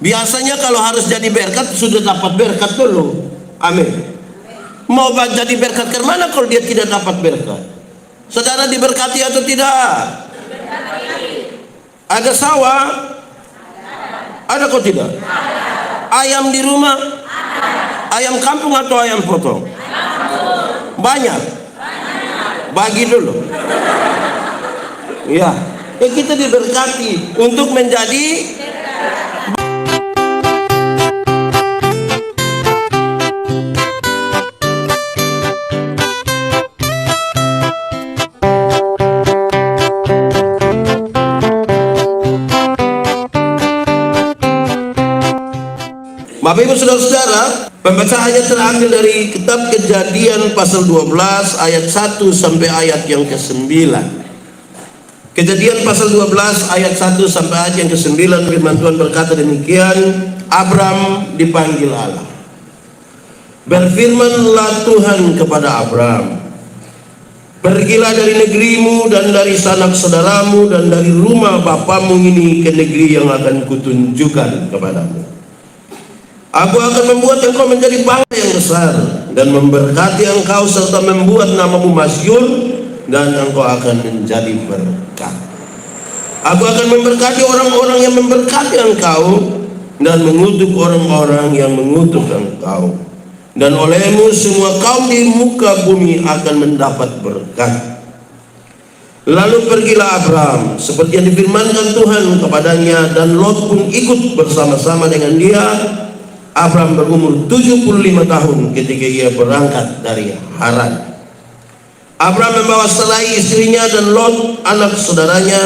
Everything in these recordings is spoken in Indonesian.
Biasanya kalau harus jadi berkat sudah dapat berkat dulu. Amin. Mau jadi berkat ke mana kalau dia tidak dapat berkat? Saudara diberkati atau tidak? Ada sawah? Ada kok tidak? Ayam di rumah? Ayam kampung atau ayam potong? Banyak. Bagi dulu. Ya, kita diberkati untuk menjadi Bapak Ibu Saudara-saudara, pembacaannya terambil dari kitab Kejadian pasal 12 ayat 1 sampai ayat yang ke-9. Kejadian pasal 12 ayat 1 sampai ayat yang ke-9, firman Tuhan berkata demikian, Abram dipanggil Allah. Berfirmanlah Tuhan kepada Abram, pergilah dari negerimu dan dari sanak saudaramu dan dari rumah bapamu ini ke negeri yang akan kutunjukkan kepadamu. Aku akan membuat engkau menjadi bangsa yang besar dan memberkati engkau serta membuat namamu masyhur dan engkau akan menjadi berkat. Aku akan memberkati orang-orang yang memberkati engkau dan mengutuk orang-orang yang mengutuk engkau. Dan olehmu semua kaum di muka bumi akan mendapat berkat. Lalu pergilah Abram seperti yang difirmankan Tuhan kepadanya, dan Lot pun ikut bersama-sama dengan dia. Abram berumur 75 tahun ketika ia berangkat dari Haran. Abram membawa Sarai istrinya dan Lot anak saudaranya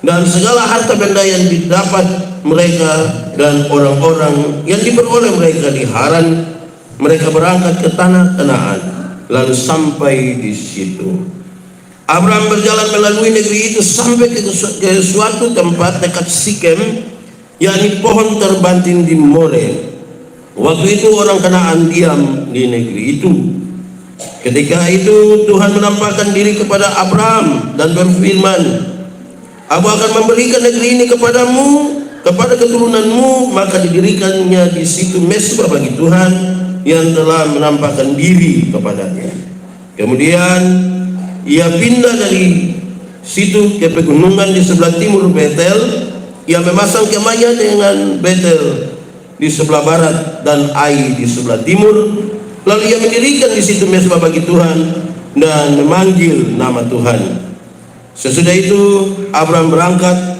dan segala harta benda yang didapat mereka dan orang-orang yang diperoleh mereka di Haran. Mereka berangkat ke tanah Kanaan lalu sampai di situ. Abram berjalan melalui negeri itu sampai ke suatu tempat dekat Sikem, yakni pohon terbanting di More. Waktu itu orang Kanaan diam di negeri itu. Ketika itu Tuhan menampakkan diri kepada Abram dan berfirman, Aku akan memberikan negeri ini kepadamu, kepada keturunanmu, maka didirikannya di situ mezbah bagi Tuhan yang telah menampakkan diri kepadanya. Kemudian ia pindah dari situ ke pegunungan di sebelah timur Betel. Ia memasang kemahnya dengan Betel di sebelah barat dan Ai di sebelah timur. Lalu ia mendirikan di situ mezbah bagi Tuhan dan memanggil nama Tuhan. Sesudah itu Abram berangkat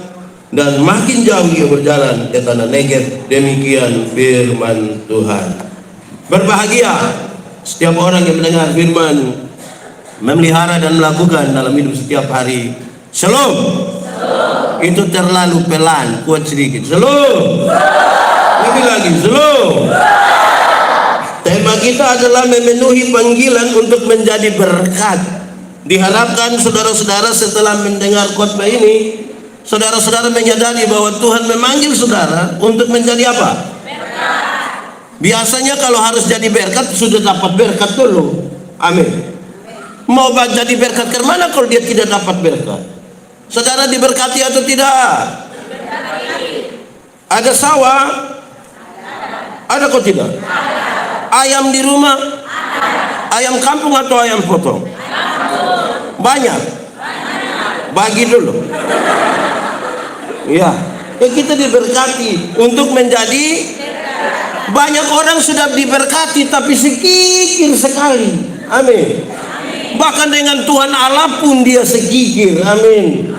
dan makin jauh ia berjalan ke tanah Negev. Demikian firman Tuhan. Berbahagia setiap orang yang mendengar firman, memelihara dan melakukan dalam hidup setiap hari. Shalom. Itu terlalu pelan, kuat sedikit. Shalom. Lebih lagi, shalom. Tema kita adalah memenuhi panggilan untuk menjadi berkat. Diharapkan saudara-saudara setelah mendengar khotbah ini, saudara-saudara menyadari bahwa Tuhan memanggil saudara untuk menjadi apa? Berkat. Biasanya kalau harus jadi berkat sudah dapat berkat dulu. Amin. Mau jadi berkat ke mana kalau dia tidak dapat berkat? Saudara diberkati atau tidak? Ada sawah? Ada kok tidak? Ayam di rumah? Ayam kampung atau ayam potong? Banyak. Bagi dulu. Ya, kita diberkati untuk menjadi. Banyak orang sudah diberkati tapi sekikir sekali. Amin. Bahkan dengan Tuhan Allah pun dia sekikir. Amin.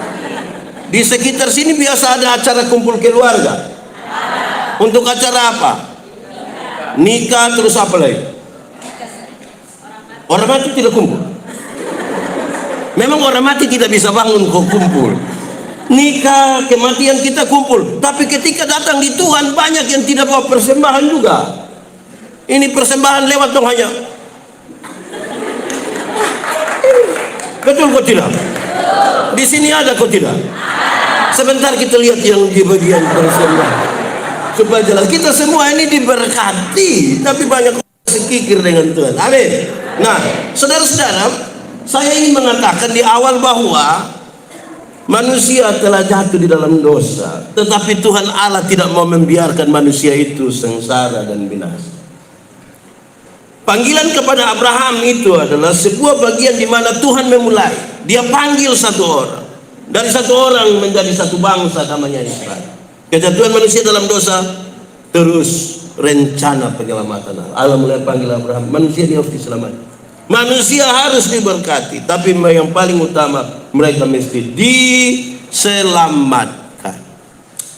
Di sekitar sini biasa ada acara kumpul keluarga. Untuk acara apa? Nikah, terus apa lagi? Orang mati tidak kumpul. Memang orang mati tidak bisa bangun kok kumpul. Nikah, kematian kita kumpul. Tapi ketika datang di Tuhan banyak yang tidak bawa persembahan juga. Ini persembahan lewat dong hanya. Betul kok tidak? Di sini ada kok tidak? Sebentar kita lihat yang di bagian persembahan. Supaya jelas kita semua ini diberkati, tapi banyak sekikir dengan Tuhan. Amin. Nah, saudara-saudara, saya ingin mengatakan di awal bahwa Manusia telah jatuh di dalam dosa, tetapi Tuhan Allah tidak mau membiarkan manusia itu sengsara dan binasa. Panggilan kepada Abraham itu adalah sebuah bagian di mana Tuhan memulai. Dia panggil satu orang. Dari satu orang menjadi satu bangsa namanya Israel. Kejatuhan manusia dalam dosa, terus rencana penyelamatan Allah. Allah mulai panggil Abraham, manusia dia harus diselamatkan. Manusia harus diberkati, tapi yang paling utama mereka mesti diselamatkan.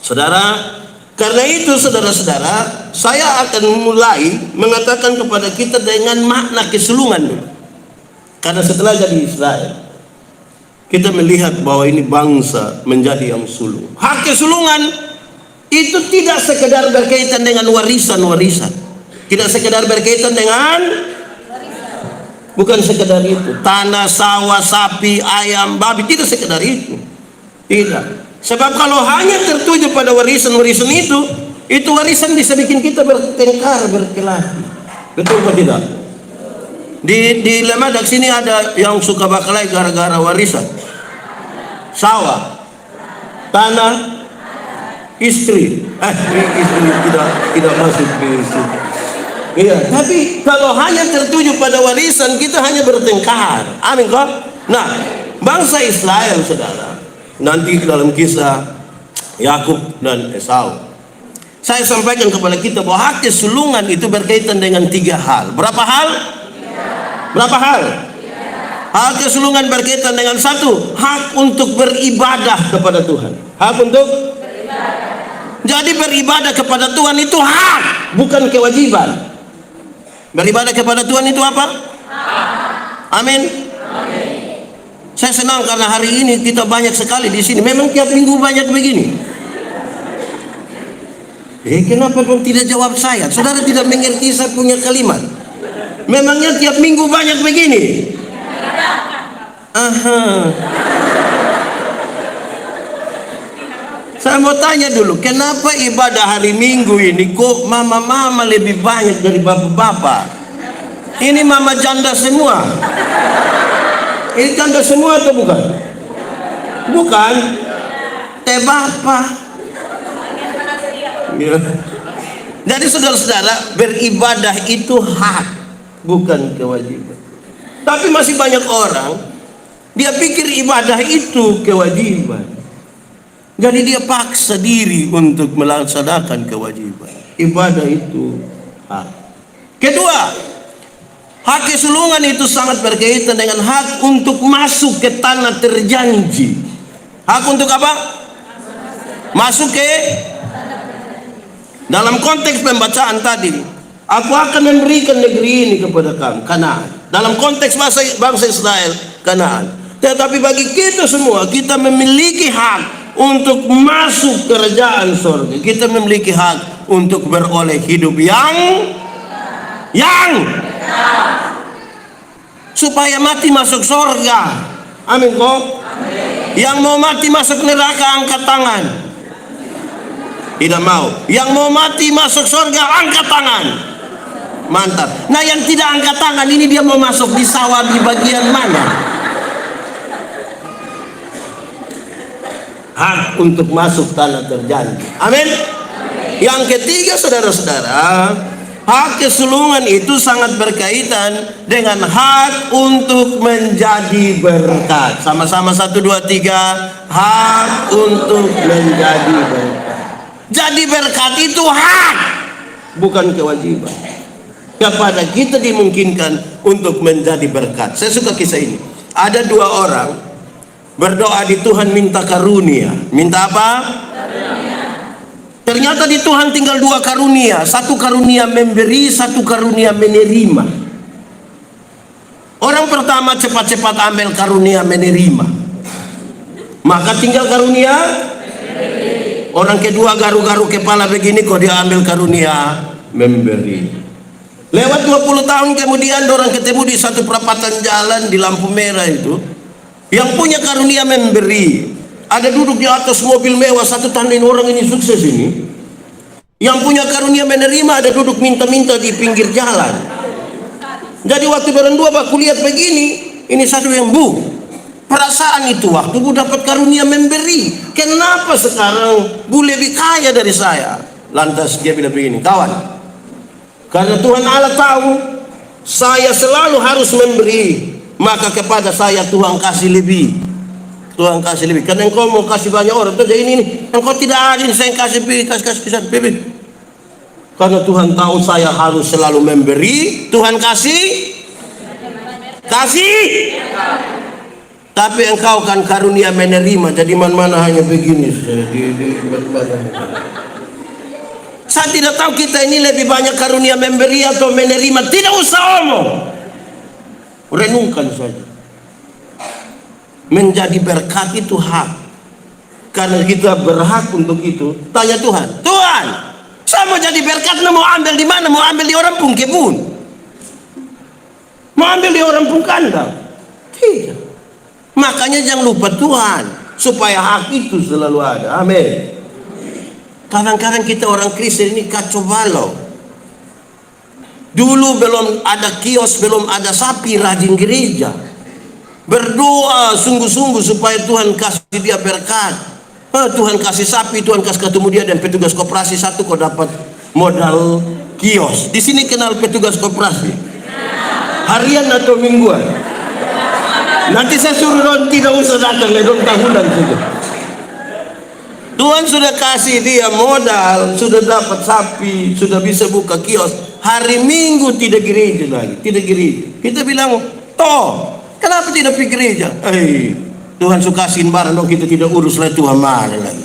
Saudara, karena itu saudara-saudara, saya akan mulai mengatakan kepada kita dengan makna kesulungan dulu. Karena setelah jadi Israel, kita melihat bahwa ini bangsa menjadi yang sulung. Hak kesulungan itu tidak sekedar berkaitan dengan warisan-warisan. Tidak sekedar berkaitan dengan, bukan sekedar itu, tanah, sawah, sapi, ayam, babi, tidak sekedar itu. Tidak. Sebab kalau hanya tertuju pada warisan-warisan itu warisan bisa bikin kita bertengkar, berkelahi. Betul atau tidak? Di Lemadak sini ada yang suka berkelahi gara-gara warisan. Sawah, tanah, istri. Istri tidak masuk di situ. Iya, tapi kalau hanya tertuju pada warisan, kita hanya bertengkar. Amin kok? Nah, bangsa Israel, saudara, nanti dalam kisah Yakub dan Esau, saya sampaikan kepada kita bahwa hak kesulungan itu berkaitan dengan 3 hal. Berapa hal? Berapa hal? Hak kesulungan berkaitan dengan 1, hak untuk beribadah kepada Tuhan. Hak untuk beribadah. Jadi beribadah kepada Tuhan itu hak, bukan kewajiban. Beribadah kepada Tuhan itu apa? Amin. Saya senang karena hari ini kita banyak sekali di sini. Memang tiap minggu banyak begini. Kenapa kau tidak jawab saya? Saudara tidak mengerti saya punya kalimat. Memangnya tiap minggu banyak begini? Aha. Saya mau tanya dulu, kenapa ibadah hari Minggu ini kok mama-mama lebih banyak dari bapak-bapak? Ini mama janda semua. Ini janda semua atau bukan? Bukan. Teh bapak. Ya. Jadi saudara-saudara, beribadah itu hak, bukan kewajiban. Tapi masih banyak orang, dia pikir ibadah itu kewajiban. Jadi dia paksa diri untuk melaksanakan kewajiban. Ibadah itu hak. Kedua, hak kesulungan itu sangat berkaitan dengan hak untuk masuk ke tanah terjanji. Hak untuk apa? Masuk ke, dalam konteks pembacaan tadi, aku akan memberikan negeri ini kepada kamu, Kanaan. Dalam konteks bangsa Israel, Kanaan. Tetapi bagi kita semua, kita memiliki hak untuk masuk kerajaan surga. Kita memiliki hak untuk beroleh hidup yang supaya mati masuk surga. Amin kok? Yang mau mati masuk neraka angkat tangan. Tidak mau. Yang mau mati masuk surga angkat tangan. Mantap. Nah, yang tidak angkat tangan ini dia mau masuk di sawah di bagian mana? Hak untuk masuk tanah terjanji. Amin. Yang ketiga, saudara-saudara, hak kesulungan itu sangat berkaitan dengan hak untuk menjadi berkat. Sama-sama 1, 2, 3. Hak untuk menjadi berkat. Jadi berkat itu hak, bukan kewajiban. Kepada kita dimungkinkan untuk menjadi berkat. Saya suka kisah ini. Ada 2 orang berdoa di Tuhan minta karunia. Minta apa? Karunia. Ternyata di Tuhan tinggal 2 karunia. 1 karunia memberi, 1 karunia menerima. Orang pertama cepat-cepat ambil karunia menerima. Maka tinggal karunia memberi. Orang kedua garu-garu kepala begini kok dia ambil karunia memberi. Lewat 20 tahun kemudian orang ketemu di satu perapatan jalan di lampu merah itu. Yang punya karunia memberi ada duduk di atas mobil mewah, satu tandain orang ini sukses ini. Yang punya karunia menerima ada duduk minta-minta di pinggir jalan. Jadi waktu berdua aku lihat begini, ini satu yang, Bu, Perasaan itu waktu Bu dapat karunia memberi. Kenapa sekarang Bu lebih kaya dari saya? Lantas dia bilang begini, kawan, karena Tuhan Allah tahu saya selalu harus memberi, maka kepada saya Tuhan kasih lebih. Tuhan kasih lebih. Karena engkau mau kasih banyak orang, tuh ini, engkau tidak adil, saya kasih lebih. Karena Tuhan tahu saya harus selalu memberi, Tuhan kasih. Tapi engkau kan karunia menerima, jadi mana hanya begini. Saya tidak tahu kita ini lebih banyak karunia memberi atau menerima. Tidak usah omong, renungkan saja. Menjadi berkat itu hak. Karena kita berhak untuk itu. Tanya Tuhan, Tuhan, saya mau jadi berkat, mau ambil di mana? Mau ambil di orang pun kebun? Mau ambil di orang pun kandang? Tidak. Makanya jangan lupa Tuhan, supaya hak itu selalu ada. Amin. Kadang-kadang kita orang Kristen ini kacau balau. Dulu belum ada kios, belum ada sapi, rajin gereja, berdoa sungguh-sungguh supaya Tuhan kasih dia berkat. Tuhan kasih sapi, Tuhan kasih ketemu dia, dan petugas koperasi satu kau dapat modal kios. Di sini kenal petugas koperasi? Harian atau mingguan? Nanti saya suruh Ron tidak usah datang, Ron tahunan saja. Tuhan sudah kasih dia modal, sudah dapat sapi, sudah bisa buka kios. Hari Minggu tidak gereja lagi, tidak gereja. Kita bilang, toh, kenapa tidak pergi gereja? Tuhan suka kasihin barang dong, kita tidak urus lagi, Tuhan marah lagi.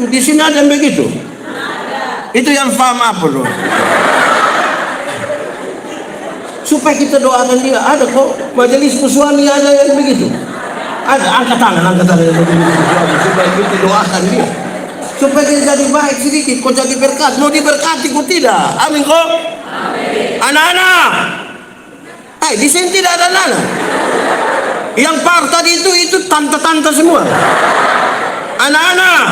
Di sini ada yang begitu? Itu yang paham apa dong? Supaya kita doakan dia, ada kok majelis suami ada yang begitu. Ada, angkat tangan supaya kita doakan dia, supaya dia jadi baik sedikit, kau jadi berkat, mau diberkati kau tidak. Amin kok. Anak-anak, di sini tidak ada anak-anak. Yang par tadi itu tante-tante semua. Anak-anak,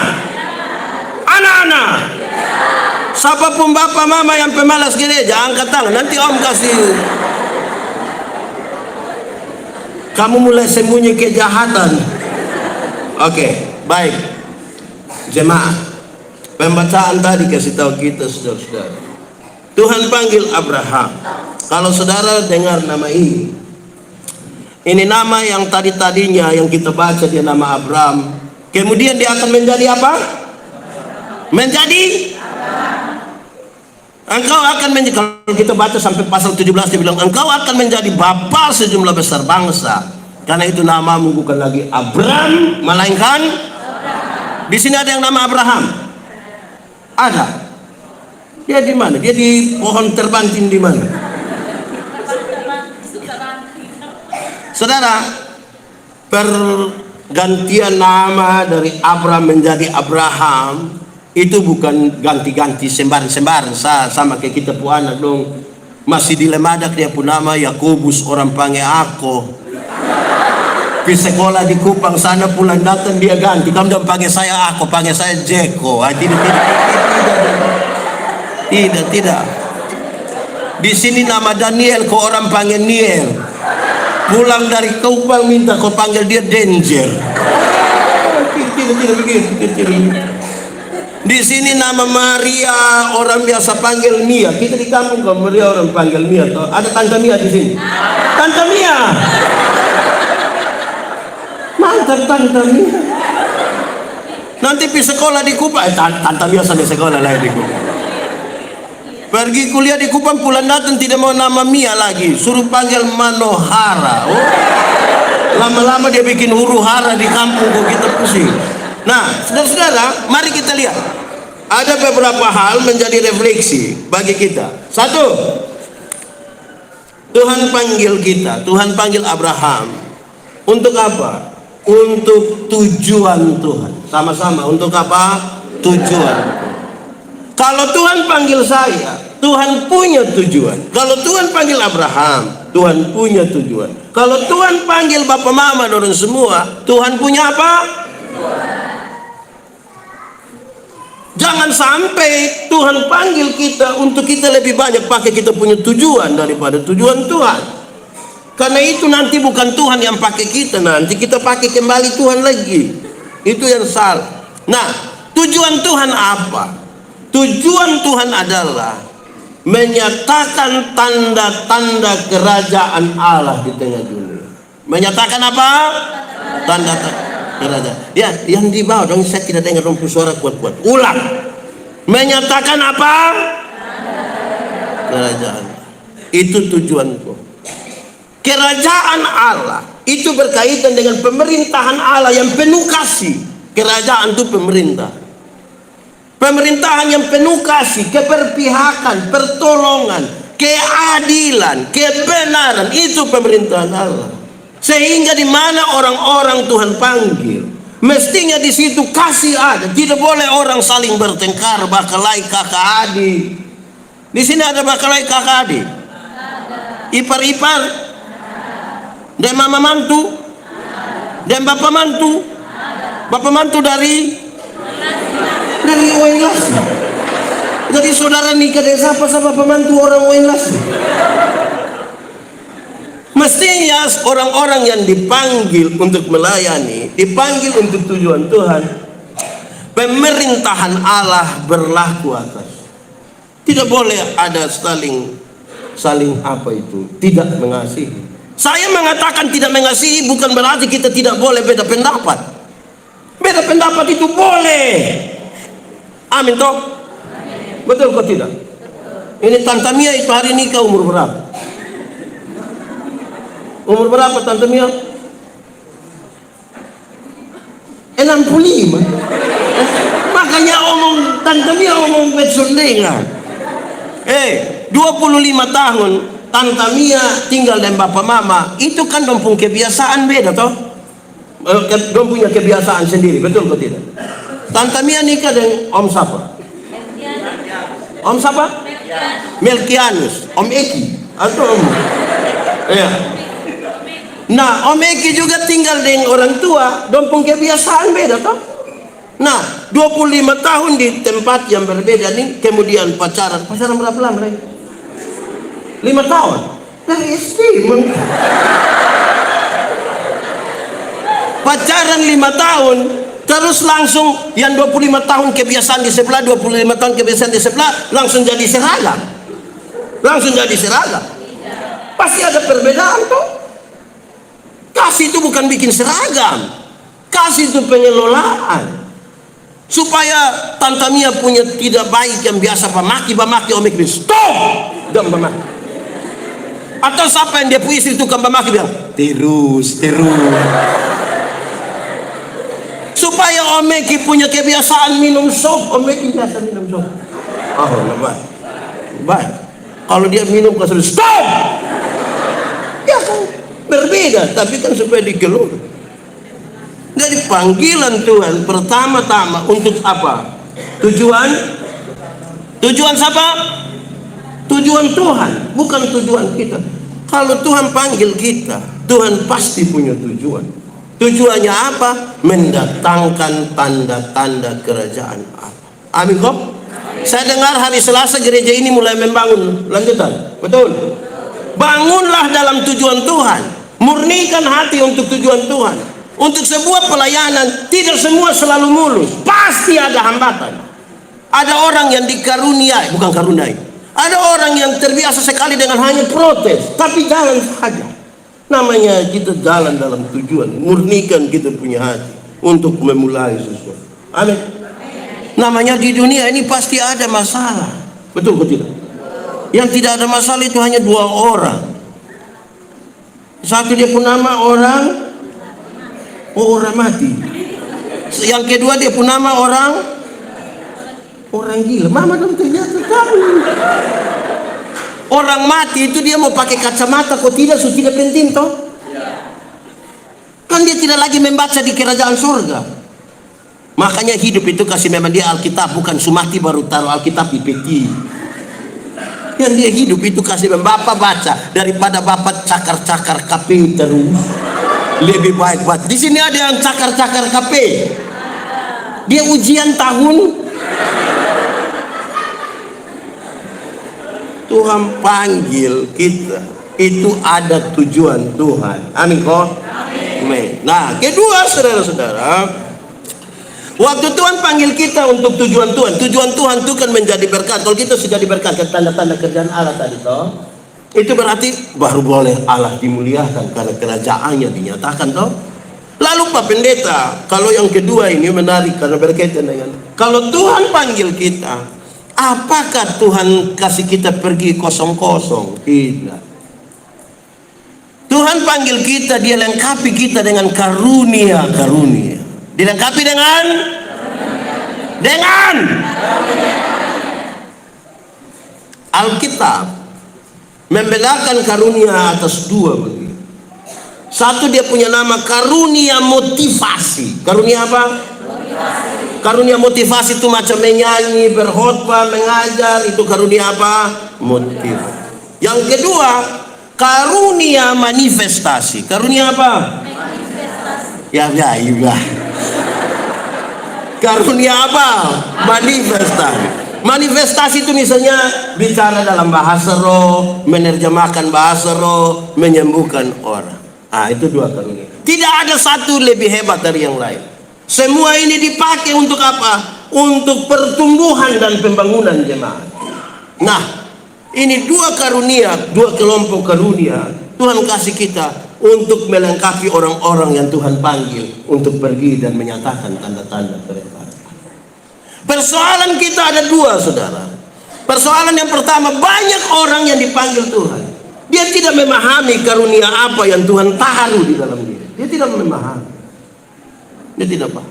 siapapun bapak mama yang pemalas gereja, angkat tangan, nanti om kasih. Kamu mulai sembunyi kejahatan. Oke, baik. Jemaah, pembacaan tadi kasih tahu kita, saudara-saudara. Tuhan panggil Abraham. Kalau saudara dengar nama ini nama yang tadinya yang kita baca dia nama Abraham. Kemudian dia akan menjadi apa? Menjadi engkau akan menjadi, kalau kita baca sampai pasal 17 dia bilang engkau akan menjadi bapa sejumlah besar bangsa. Karena itu namamu bukan lagi Abraham, melainkan di sini ada yang nama Abraham. Ada. Dia di mana? Dia di pohon terbanting di mana? Saudara, pergantian nama dari Abraham menjadi Abraham itu bukan ganti-ganti sembarang-sembarang sama kayak kita pu anak dong. Masih di Lemadak dia pun nama Yakobus, orang panggil aku. Di sekolah di Kupang sana pulang datang dia ganti. Kamu jangan panggil saya aku, panggil saya Jeko. Tidak. Di sini nama Daniel, kau orang panggil Niel. Pulang dari Kupang minta kau panggil dia Danger. Tidak begitu. Di sini nama Maria orang biasa panggil Mia. Kita di kampung kalau Maria orang panggil Mia. Ada Tante Mia di sini. Tante Mia. Mantap Tante Mia. Nanti pergi sekolah di Kupang. Tante Mia sampai sekolah lagi di Kupang. Pergi kuliah di Kupang pulang datang tidak mau nama Mia lagi. Suruh panggil Manohara. Lama-lama dia bikin huru hara di kampung kok kita pusing. Nah, saudara-saudara, mari kita lihat. Ada beberapa hal menjadi refleksi bagi kita. Satu, Tuhan panggil kita, Tuhan panggil Abraham. Untuk apa? Untuk tujuan Tuhan. Sama-sama, untuk apa? Tujuan. Kalau Tuhan panggil saya, Tuhan punya tujuan. Kalau Tuhan panggil Abraham, Tuhan punya tujuan. Kalau Tuhan panggil Bapak Mama dan semua, Tuhan punya apa? Jangan sampai Tuhan panggil kita untuk kita lebih banyak pakai kita punya tujuan daripada tujuan Tuhan. Karena itu nanti bukan Tuhan yang pakai kita, nanti kita pakai kembali Tuhan lagi. Itu yang salah. Nah, tujuan Tuhan apa? Tujuan Tuhan adalah menyatakan tanda-tanda kerajaan Allah di tengah dunia. Menyatakan apa? Tanda-tanda kerajaan. Ya, yang di bawah dong, saya tidak dengar dong suara kuat-kuat. Ulang. Menyatakan apa? Kerajaan. Itu tujuanku. Kerajaan Allah itu berkaitan dengan pemerintahan Allah yang penuh kasih. Kerajaan itu pemerintah. Pemerintahan yang penuh kasih, keberpihakan, pertolongan, keadilan, kebenaran, itu pemerintahan Allah. Sehingga di mana orang-orang Tuhan panggil, mestinya di situ kasih ada. Tidak boleh orang saling bertengkar, bakalai kakak adik. Di sini ada bakalai kakak adik, ipar-ipar, dan mama mantu, dan bapak mantu. Bapak mantu dari Oilas. Jadi saudara nikah dengan siapa bapak mantu orang Oilas. Mestinya orang-orang yang dipanggil untuk melayani, dipanggil untuk tujuan Tuhan, pemerintahan Allah berlaku atas. Tidak boleh ada saling apa itu, tidak mengasihi. Saya mengatakan tidak mengasihi bukan berarti kita tidak boleh beda pendapat. Beda pendapat itu boleh. Amin toh? Betul kok tidak? Ini Tante Mia itu hari nikah umur berapa? Umur berapa Tante Mia? 65. Makanya Tante Mia omong besundengan. 25 tahun Tante Mia tinggal dengan bapak mama, itu kan dong punya kebiasaan beda toh. Dong punya kebiasaan sendiri, betul kok tidak? Tante Mia nikah dengan Om siapa? Om siapa? Melkianus. Om Eki atau Om? Iya. Nah, Om Eki juga tinggal dengan orang tua, dong punya kebiasaan beda toh. Nah, 25 tahun di tempat yang berbeda nih, kemudian pacaran berapa lama mereka? 5 tahun dari SD. Pacaran 5 tahun, terus langsung yang 25 tahun kebiasaan di sebelah, 25 tahun kebiasaan di sebelah, langsung jadi seragam. Langsung jadi seragam. Pasti ada perbedaan tuh. Kasih itu bukan bikin seragam. Kasih itu pengelolaan. Supaya Tante Mia punya tidak baik yang biasa pamaki Om Eki, stop! Jangan pamaki. Atau siapa yang dia puisi itu kan pamaki bilang terus. Supaya Om Eki punya kebiasaan minum sop. Om Eki biasa minum sop. Oh, baik. Kalau dia minum kasih stop. Ya kan berbeda, tapi kan supaya dikelola. Dari panggilan Tuhan pertama-tama untuk apa? Tujuan siapa? Tujuan Tuhan, bukan tujuan kita. Kalau Tuhan panggil kita, Tuhan pasti punya tujuan. Tujuannya apa? Mendatangkan tanda-tanda kerajaan Allah. Amin kok? Saya dengar hari Selasa gereja ini mulai membangun lanjutan. Betul? Bangunlah dalam tujuan Tuhan. Murnikan hati untuk tujuan Tuhan. Untuk sebuah pelayanan tidak semua selalu mulus, pasti ada hambatan. Ada orang yang dikaruniai, bukan karuniai. Ada orang yang terbiasa sekali dengan hanya protes, tapi jalan saja. Namanya kita jalan dalam tujuan, murnikan kita punya hati untuk memulai sesuatu. Amin. Namanya di dunia ini pasti ada masalah, betul betul tidak? Yang tidak ada masalah itu hanya 2 orang. Satu dia pun nama orang mati. Yang kedua dia pun nama orang gila. Mama dong ternyata kamu. Orang mati itu dia mau pakai kacamata kok tidak, sudah penting toh. Kan dia tidak lagi membaca di kerajaan surga. Makanya hidup itu kasih memang dia Alkitab, bukan sumati baru taruh Alkitab di peti. Yang dia hidup itu kasih Bapak baca daripada Bapak cakar-cakar KP terus. Lebih baik buat di sini ada yang cakar-cakar KP. Dia ujian tahun. Tuhan panggil kita itu ada tujuan Tuhan. Amin kok. Amin. Nah, kedua saudara-saudara, waktu Tuhan panggil kita untuk tujuan Tuhan itu kan menjadi berkat. Kalau kita sudah diberkatkan tanda-tanda kerjaan Allah tadi toh, itu berarti baru boleh Allah dimuliakan karena kerajaannya dinyatakan toh. Lalu Pak Pendeta, kalau yang kedua ini menarik karena berkaitan dengan kalau Tuhan panggil kita, apakah Tuhan kasih kita pergi kosong-kosong? Tidak. Tuhan panggil kita, dia lengkapi kita dengan karunia-karunia. Dilengkapi dengan Alkitab membedakan karunia atas dua begini. Satu, dia punya nama karunia motivasi. Karunia apa? Motivasi. Karunia motivasi itu macam menyanyi, berkhotbah, mengajar. Itu karunia apa? Motivasi. Yang kedua, karunia manifestasi. Karunia apa? Manifestasi. Ya. Karunia apa? Manifestasi. Manifestasi itu misalnya bicara dalam bahasa roh, menerjemahkan bahasa roh, menyembuhkan orang. Itu dua karunia. Tidak ada satu lebih hebat dari yang lain. Semua ini dipakai untuk apa? Untuk pertumbuhan dan pembangunan jemaat. Nah, ini dua karunia, dua kelompok karunia Tuhan kasih kita untuk melengkapi orang-orang yang Tuhan panggil untuk pergi dan menyatakan tanda-tanda kerajaan. Persoalan kita ada dua, saudara. Persoalan yang pertama, banyak orang yang dipanggil Tuhan, dia tidak memahami karunia apa yang Tuhan taruh di dalam dia. Dia tidak memahami. Dia tidak paham.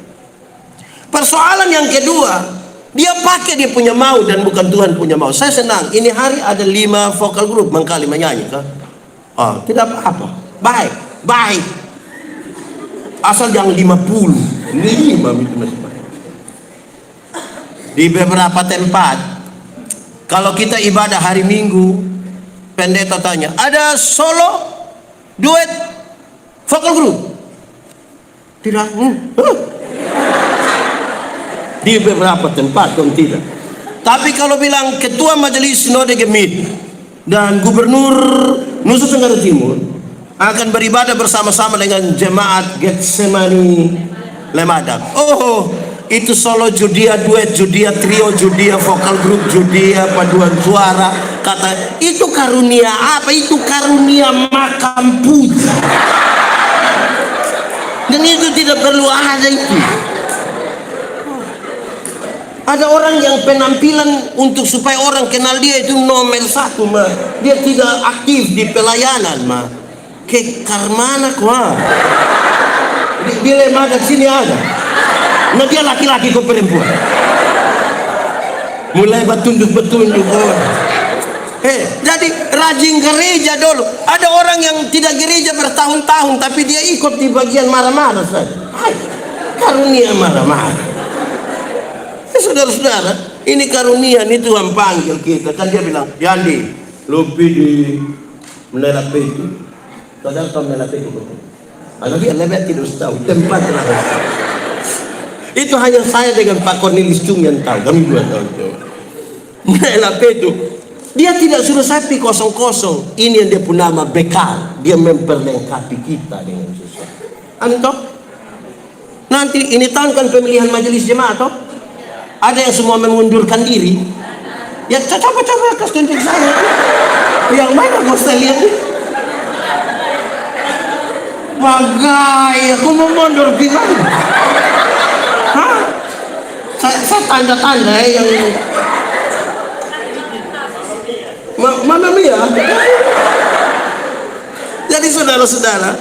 Persoalan yang kedua, dia pakai dia punya mau dan bukan Tuhan punya mau. Saya senang, ini hari ada 5 vokal group mengkali menyanyi kan? Tidak apa-apa. Baik. Asal jangan 50. 5 itu masih baik. Di beberapa tempat, kalau kita ibadah hari Minggu, pendeta tanya, ada solo, duet, vokal group? Tidak. Di beberapa tempat kan tidak. Tapi kalau bilang ketua majelis sinode Gemit dan gubernur Nusa Tenggara Timur akan beribadah bersama-sama dengan jemaat Getsemani Lemada. Itu solo Judia, duet Judia, trio Judia, vokal grup Judia, paduan suara. Kata, itu karunia apa? Itu karunia makam puja. Dan itu tidak perlu ada itu. Ada orang yang penampilan untuk supaya orang kenal dia itu nomor 1, dia tidak aktif di pelayanan, ke Karmana kuah. Di Lemada sini ada. Nah, dia laki-laki kok perempuan. Mulai bertunduk-bertunduk. Jadi rajin gereja dulu. Ada orang yang tidak gereja bertahun-tahun, tapi dia ikut di bagian marah-marah saja. Karunia marah-marah. Saudara-saudara, ini karunia, ini Tuhan panggil kita. Kan dia bilang, Yandi, lebih di menelak itu. Saudara tahu menelak itu? Tapi lebih tidak tahu tempat lah. Itu hanya saya dengan Pak Cornelis Chung yang tahu. Kami 2 tahun itu. Menelak itu, dia tidak suruh saya pergi kosong-kosong. Ini yang dia punya nama bekal. Dia memperlengkapi kita dengan sesuatu. Antoh, nanti ini tahun kan pemilihan majelis jemaat toh? Ada yang semua mengundurkan diri. Ya coba kasih tunjuk saya. Yang mana mau saya lihat? Bagai, aku mau mundur gimana? Saya tanda-tanda yang mana Mia? Jadi saudara-saudara,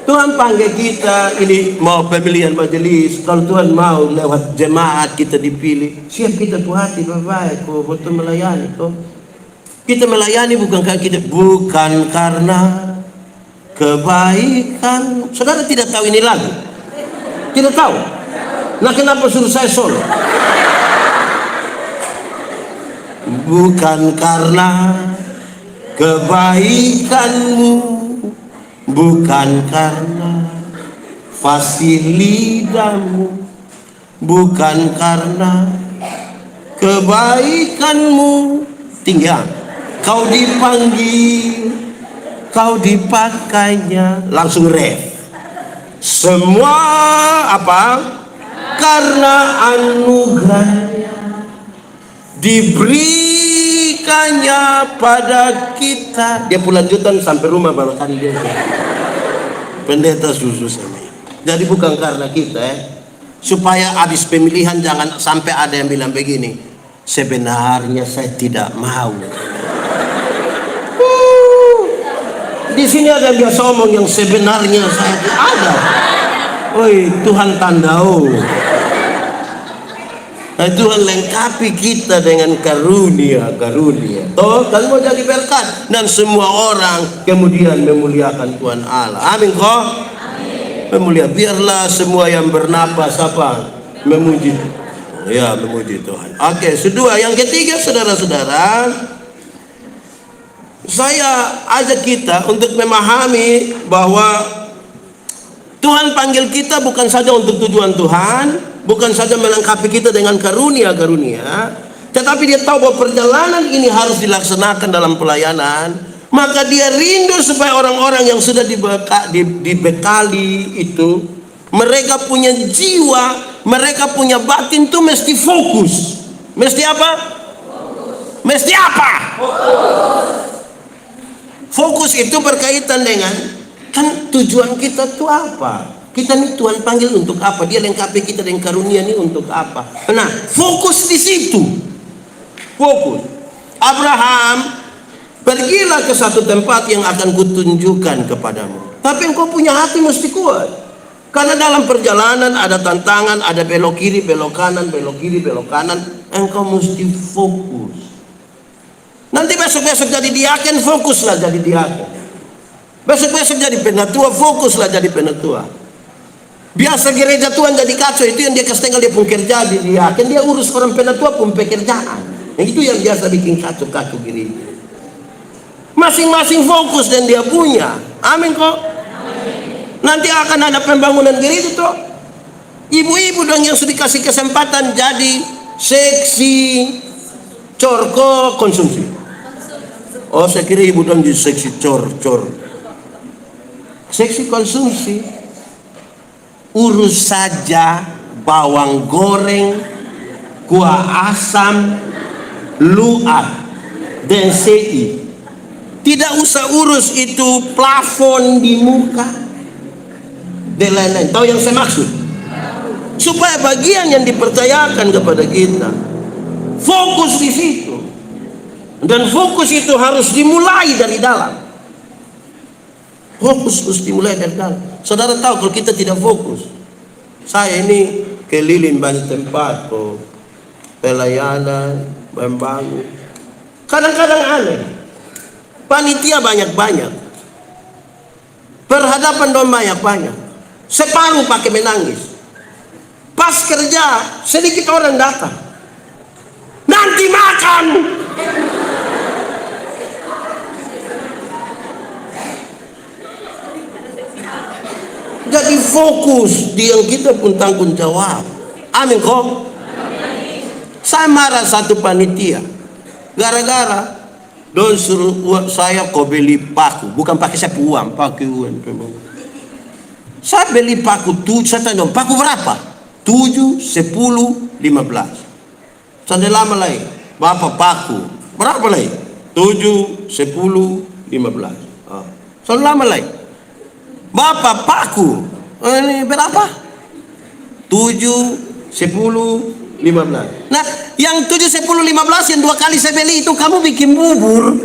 Tuhan panggil kita ini mau pemilihan majelis. Kalau Tuhan mau lewat jemaat kita dipilih, siap kita buat hati baik, betul melayani. Kita melayani bukan karena kebaikan. Saudara tidak tahu ini lagu? Tidak tahu? Nah, kenapa suruh saya solo? Bukan karena kebaikanmu, bukan karena fasih lidahmu, bukan karena kebaikanmu. Tinggal Kau dipanggil, kau dipakainya, langsung ref. Semua apa? Karena anugerahnya diberikannya pada kita. Dia lanjutan sampai rumah baru kali dia. Pendeta susu sama. Jadi bukan karena kita supaya habis pemilihan jangan sampai ada yang bilang begini, sebenarnya saya tidak mau. Di sini ada biasa omong yang sebenarnya saya tidak ada. Oi, Tuhan tandau. Tuhan lengkapi kita dengan karunia. Toh, kan mau jadi berkat dan semua orang kemudian memuliakan Tuhan Allah. Amin kok. Memulia, biarlah semua yang bernapas apa memuji. Ya, memuji Tuhan. Oke, kedua, yang ketiga, saudara-saudara, saya ajak kita untuk memahami bahwa Tuhan panggil kita bukan saja untuk tujuan Tuhan, bukan saja melengkapi kita dengan karunia-karunia, tetapi dia tahu bahwa perjalanan ini harus dilaksanakan dalam pelayanan. Maka dia rindu supaya orang-orang yang sudah dibekali itu, mereka punya jiwa, mereka punya batin itu mesti fokus. Mesti apa? Mesti apa? Fokus itu berkaitan dengan kan tujuan kita itu apa? Kita nih Tuhan panggil untuk apa? Dia lengkapi kita dengan karunia ini untuk apa? Nah, fokus di situ. Fokus. Abraham, pergilah ke satu tempat yang akan kutunjukkan kepadamu. Tapi engkau punya hati mesti kuat. Karena dalam perjalanan ada tantangan, ada belok kiri, belok kanan, belok kiri, belok kanan. Engkau mesti fokus. Nanti besok-besok jadi diaken, fokuslah jadi diaken. Besok-besok jadi penatua, fokuslah jadi penatua. Biasa gereja Tuhan jadi kacau, itu yang dia kasih dia pun kerja di diaken, dia urus orang penatua pun pekerjaan. Itu yang biasa bikin kacau-kacau gereja. Masing-masing fokus dan dia punya. Amin kok. Nanti akan ada pembangunan gereja tuh. Ibu-ibu dong yang sudah dikasih kesempatan jadi seksi corko konsumsi. Oh, saya kira ibu dong jadi seksi cor. Seksi konsumsi. Urus saja bawang goreng, kuah asam, luar, dan sei. Tidak usah urus itu plafon di muka dan lain-lain. Tahu yang saya maksud? Supaya bagian yang dipercayakan kepada kita fokus di situ. Dan fokus itu harus dimulai dari dalam. Fokus harus dimulai dari dalam. Saudara tahu kalau kita tidak fokus. Saya ini keliling banyak tempat pelayanan, membangun. Kadang-kadang aneh. Panitia banyak-banyak, perhadapan dong banyak-banyak, separuh pakai menangis. Pas kerja sedikit orang datang, nanti makan. Jadi fokus di yang kita pun tanggung jawab. Amin kok. Saya marah satu panitia gara-gara don suruh saya kau beli paku, bukan pakai saya uang, pakai uang. Saya beli paku saya tanya paku berapa? 7, 10, 15. Sampai lama lagi, bapak paku berapa lagi? 7, 10, 15. Sampai lama lagi, bapak paku ini berapa? 7, 10, 15. Nah, yang 7, 10, 15 yang 2 kali saya beli itu kamu bikin bubur.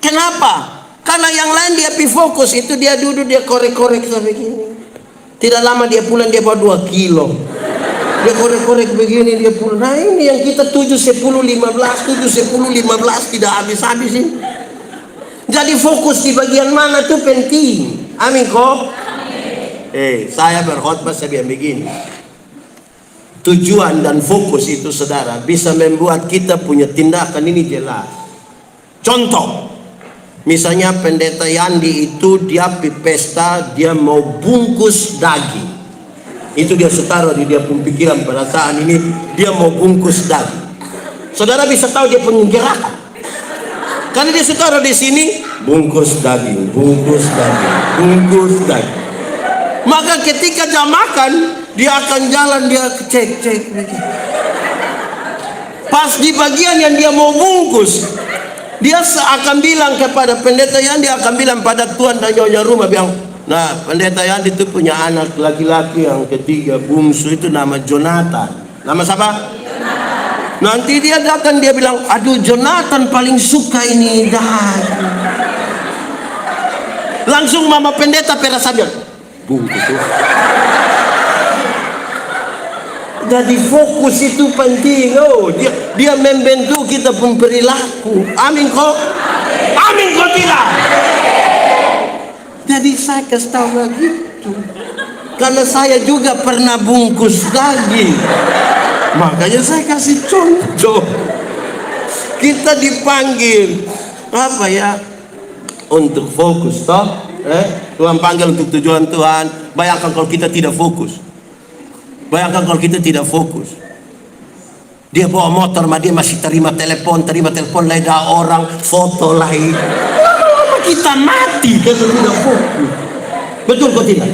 Kenapa? Karena yang lain dia fokus itu dia duduk dia korek-korek sampai begini. Tidak lama dia pulang dia bawa 2 kilo. Dia korek-korek begini dia pulang. Nah ini yang kita 7, 10, 15, 7, 10, 15 tidak habis-habis ini. Jadi fokus di bagian mana itu penting. Amin kok. Saya berkhotbah saya bilang begini. Tujuan dan fokus itu saudara bisa membuat kita punya tindakan ini jelas. Contoh, misalnya pendeta Yandi itu dia pi pesta dia mau bungkus daging. Itu dia taruh di dia pun pikiran perasaan ini, dia mau bungkus daging. Saudara bisa tahu dia punya gerakan. Karena dia taruh di sini, bungkus daging, bungkus daging, bungkus daging. Maka ketika jam makan, dia akan jalan, dia cek. Pas di bagian yang dia mau bungkus, dia akan bilang kepada pendeta yang dia akan bilang pada tuan dan nyonya rumah, bilang, nah pendeta yang itu punya anak laki-laki yang ketiga bungsu itu nama Jonathan. Nama siapa? Jonathan. Nanti dia datang, dia bilang, aduh Jonathan paling suka ini daging. Langsung mama pendeta perasa bilang, bungkus. Jadi fokus itu penting. Oh, dia membentuk kita pun perilaku. Amin kok? Amin kok tidak? Jadi saya kasih tahu begitu. Karena saya juga pernah bungkus daging. Makanya saya kasih contoh. Kita dipanggil apa ya? Untuk fokus toh. Tuhan panggil untuk tujuan Tuhan. Bayangkan kalau kita tidak fokus. Bayangkan kalau kita tidak fokus. Dia bawa motor, dia masih terima telepon leda orang, foto lain. Lama kita mati kalau tidak fokus. Betul kok tidak?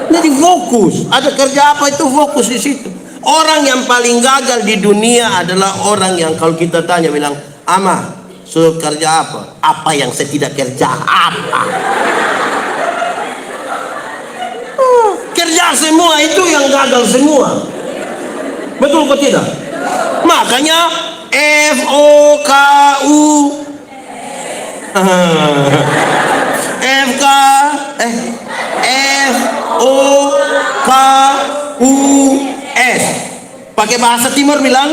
Jadi fokus. Ada kerja apa itu fokus di situ. Orang yang paling gagal di dunia adalah orang yang kalau kita tanya bilang, Ama, suruh kerja apa? Apa yang saya tidak kerja? Apa? Kerja semua itu yang gagal semua. Betul kok tidak? Makanya FOKU FOKUS. Pakai bahasa timur bilang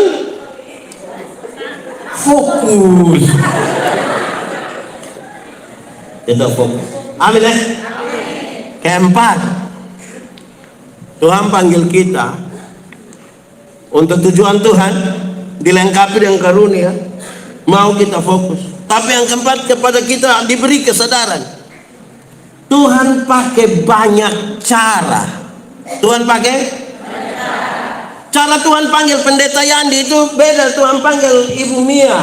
fokus. Itu fokus. Amin ya. Keempat, Tuhan panggil kita untuk tujuan Tuhan, dilengkapi dengan karunia, mau kita fokus. Tapi yang keempat, kepada kita diberi kesadaran. Tuhan pakai banyak cara. Tuhan pakai cara. Tuhan panggil pendeta Yandi itu beda Tuhan panggil Ibu Mia,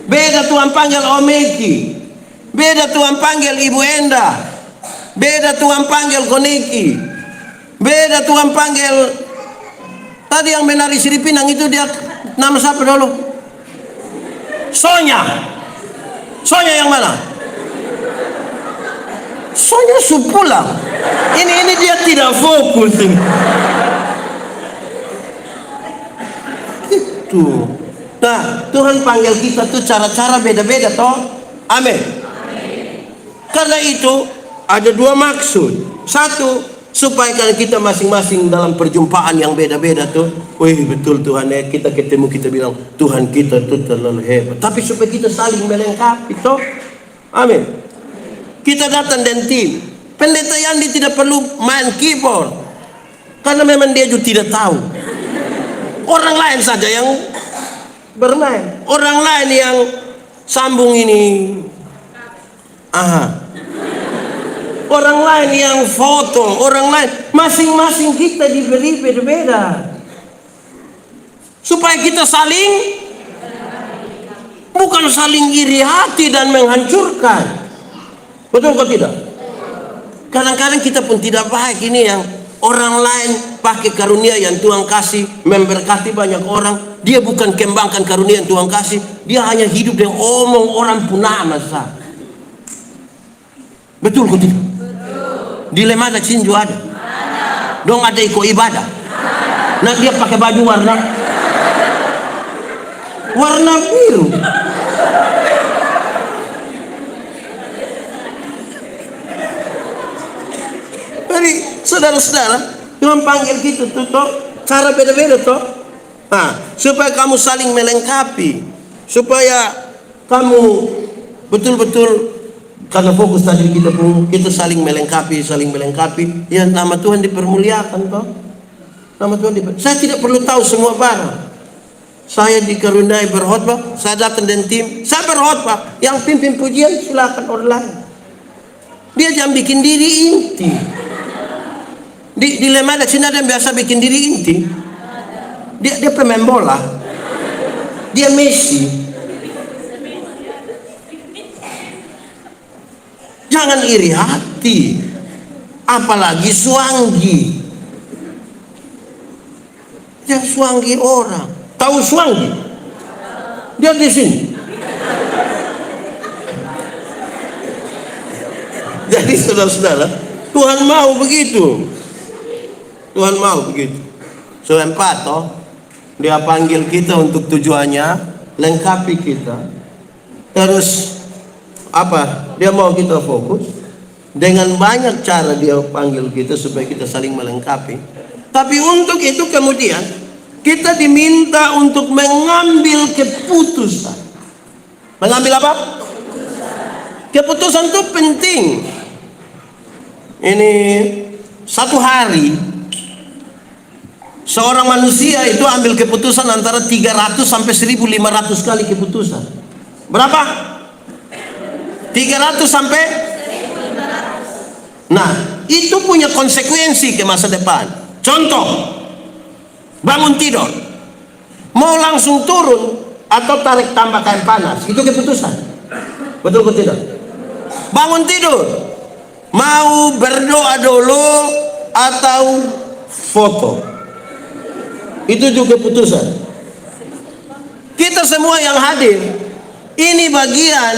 beda Tuhan panggil Om Eki, beda Tuhan panggil Ibu Enda, beda Tuhan panggil Koniki, beda Tuhan panggil tadi yang menari Siripinang itu, dia nama siapa dulu? Sonya. Sonya yang mana? Sonya Supulang. Ini dia tidak fokus ini. Gitu. Nah, Tuhan panggil kita tuh cara-cara beda-beda toh. Amin. Karena itu ada dua maksud. Satu, supaya kita masing-masing dalam perjumpaan yang beda-beda tuh, wih betul Tuhan ya, kita ketemu kita bilang Tuhan kita tuh terlalu hebat. Tapi supaya kita saling melengkapi toh. Amin. Kita datang dan tim. Pendeta Yandi tidak perlu main keyboard, karena memang dia juga tidak tahu. Orang lain saja yang bermain, orang lain yang sambung ini. Orang lain yang foto, orang lain, masing-masing kita diberi beda-beda. Supaya kita saling, bukan saling iri hati dan menghancurkan. Betul kok tidak? Kadang-kadang kita pun tidak baik ini, yang orang lain pakai karunia yang Tuhan kasih, memberkati banyak orang. Dia bukan kembangkan karunia yang Tuhan kasih, dia hanya hidup dengan omong orang punah masa. Betul kok tidak? Dilema ada cinju ada. Dong ada ikut ibadah. Nah dia pakai baju warna biru. Jadi saudara-saudara, Tuhan panggil kita tuh toh, cara beda-beda toh. Nah, supaya kamu saling melengkapi, supaya kamu betul-betul. Karena fokus tadi kita saling melengkapi, ya nama Tuhan dipermuliakan toh. Nama Tuhan saya tidak perlu tahu semua barang. Saya dikaruniai berkhotbah, saya datang dan tim, saya berkhotbah. Yang pimpin pujian silakan orang lain. Dia jangan bikin diri inti. Di Lemada sini ada yang biasa bikin diri inti. Dia pemain bola. Dia Messi. Jangan iri hati. Apalagi Suanggi. Yang Suanggi orang. Tahu Suanggi? Dia di sini. Jadi saudara-saudara, Tuhan mau begitu. Tuhan mau begitu. Selempat toh, dia panggil kita untuk tujuannya, lengkapi kita. Terus apa? Dia mau kita fokus. Dengan banyak cara dia panggil kita supaya kita saling melengkapi. Tapi untuk itu kemudian kita diminta untuk mengambil keputusan. Mengambil apa? Keputusan itu penting. Ini satu hari seorang manusia itu ambil keputusan antara 300 sampai 1500 kali keputusan. Berapa? 300 sampai 1500. Nah, itu punya konsekuensi ke masa depan. Contoh, bangun tidur, mau langsung turun atau tarik tambah kain panas, itu keputusan. Betul atau tidak? Bangun tidur, mau berdoa dulu atau foto, itu juga keputusan. Kita semua yang hadir ini bagian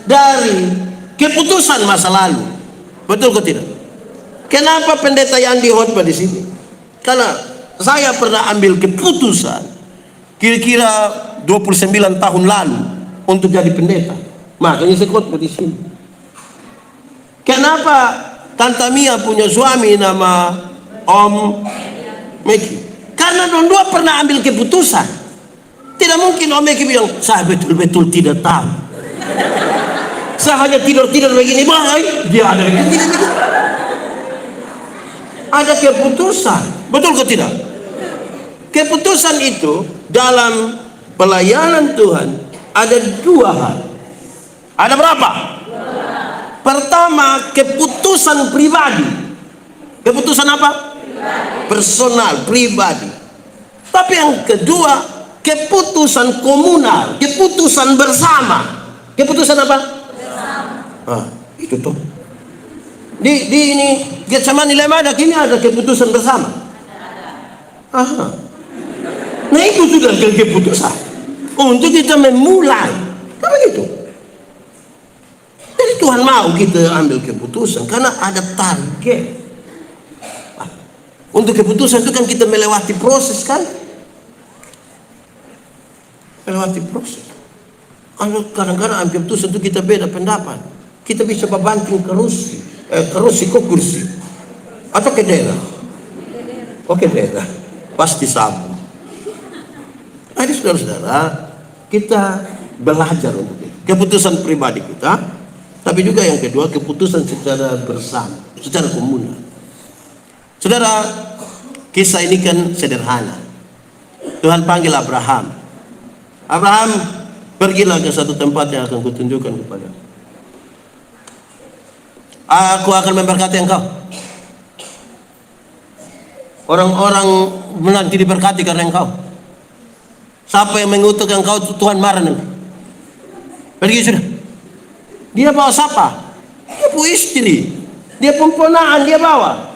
dari keputusan masa lalu. Betul atau tidak? Kenapa pendeta Yandi khotbah di sini? Karena saya pernah ambil keputusan kira-kira 29 tahun lalu untuk jadi pendeta. Makanya saya khotbah di sini. Kenapa Tante Mia punya suami nama Om Meki? Karena dua pernah ambil keputusan. Tidak mungkin Om Meki bilang, saya betul-betul tidak tahu. Saya hanya tidur-tidur begini, baik. Dia ada begini. Ada keputusan. Betul atau tidak? Keputusan itu dalam pelayanan Tuhan ada dua hal. Ada berapa? Pertama, keputusan pribadi. Keputusan apa? Personal, pribadi. Tapi yang kedua, keputusan komunal, keputusan bersama. Keputusan apa? Bersama. Itu tuh. Di ini Getsemani Lemada kini ada keputusan bersama. Aha. Nah itu sudah keputusan untuk kita memulai. Kan begitu. Jadi Tuhan mau kita ambil keputusan karena ada target. Untuk keputusan itu kan kita melewati proses kan? Melewati proses. Kadang-kadang ambil keputusan itu kita beda pendapat. Kita bisa berbanting ke kursi atau ke daerah. Oke daerah. Pasti sama. Jadi saudara-saudara, kita belajar untuk itu. Keputusan pribadi kita, tapi juga yang kedua keputusan secara bersama, secara komunal. Saudara, kisah ini kan sederhana. Tuhan panggil Abraham. Abraham, pergilah ke satu tempat yang akan kutunjukkan kepada. Aku akan memberkati engkau. Orang-orang nanti diberkati karena engkau. Siapa yang mengutuk engkau, Tuhan marah nanti. Pergi sudah. Dia bawa siapa? Dia punya istri. Dia pemponaan dia bawa.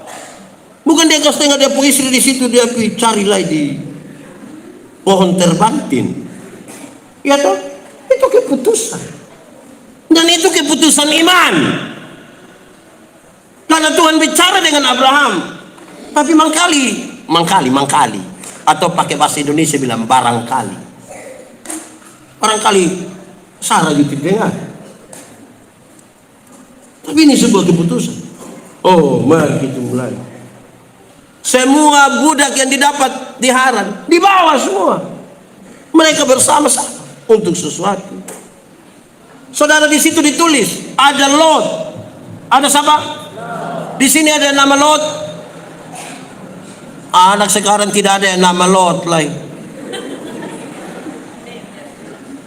Bukan dia kasih tengah dia punya istri di situ, dia pergi cari lagi di pohon terbantin. Ya toh, itu keputusan. Dan itu keputusan iman. Karena Tuhan bicara dengan Abraham. Tapi mangkali. Atau pakai bahasa Indonesia bilang barangkali. Barangkali Sarah juga dengar. Tapi ini sebuah keputusan. Oh, mari kita mulai. Semua budak yang didapat di Haran dibawa semua. Mereka bersama-sama untuk sesuatu. Saudara, di situ ditulis ada Lot. Ada siapa? Di sini ada nama Lot. Anak sekarang tidak ada yang nama Lot lain.